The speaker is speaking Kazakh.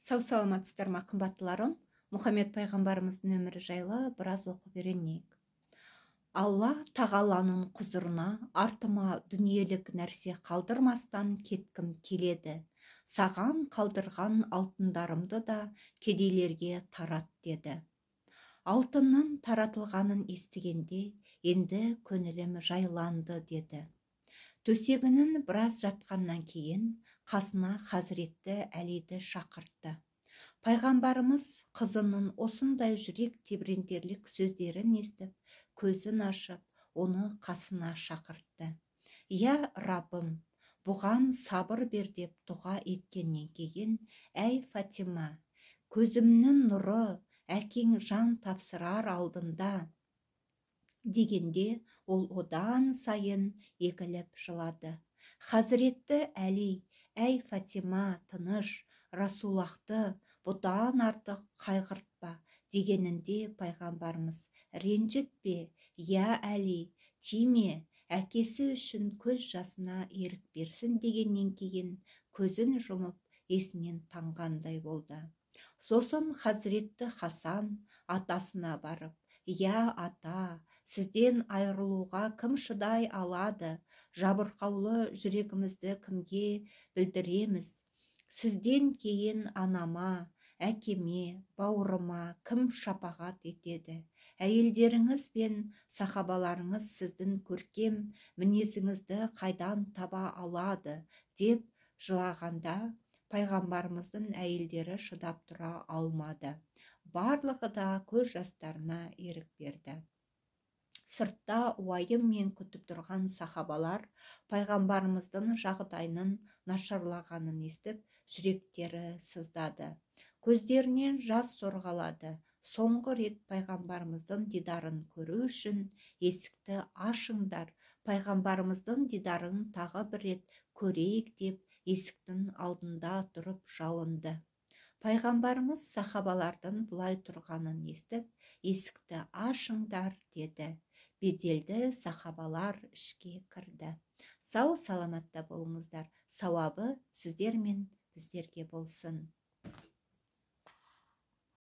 Сау саламатсыздар ма қымбаттыларым? Мұхаммед пайғамбарымыздың өмірі жайлы біраз оқып үйренейік. Алла тағаланың құзырына артыма дүниелік нәрсе қалдырмастан кеткім келеді. Саған қалдырған алтындарымды да кедейлерге тарат деді. Алтынның таратылғанын естігенде енді көңілім жайланды деді. Төсегінің біраз жатқаннан кейін қасына Хазіретті Әлиді шақыртты. Пайғамбарымыз қызының осындай жүрек тебірентерлік сөздерін естіп, көзін ашып, оны қасына шақыртты. Я Раббым, бұған сабыр бер деп дұға еткеннен кейін, әй Фатима, көзімнің нұры, әкең жан тапсырар алдында дегенде, ол одан сайын егіліп жылады. Хазіретті Әли, әй Фатима, тыныш, Расулахты бұдан артық қайғыртпа дегенінде пайғамбарымыз ренжітпе, я Әли, тиме, әкесі үшін көз жасына ерік берсін дегеннен кейін көзін жұмып есінен танғандай болды. Сосын Хазіретті Хасан атасына барып, я ата, сізден айырылуға кім шыдай алады? Жабырқаулы жүрегімізді кімге білдіреміз? Сізден кейін анама, әкеме, бауырыма кім шапағат етеді? Әйелдеріңіз бен сахабаларыңыз сіздің көркем мінезіңізді қайдан таба алады? Деп жылағанда, пайғамбарымыздың әйелдері шыдап тұра алмады. Барлығы да көз жастарына ерік берді. Сыртта уайыммен күтіп тұрған сахабалар пайғамбарымыздың жағдайының нашарлағанын естіп, жүректері сыздады. Көздерінен жас сорғалады. Соңғы рет пайғамбарымыздың дидарын көру үшін есікті ашыңдар, пайғамбарымыздың дидарын тағы бір рет көрейік деп есіктің алдында тұрып жалынды. Пайғамбарымыз сахабалардың бұлай тұрғанын естіп, есікті ашыңдар деді. Беделді сахабалар ішке кірді. Сау саламатта болыңыздар. Сауабы сіздер мен біздерге болсын.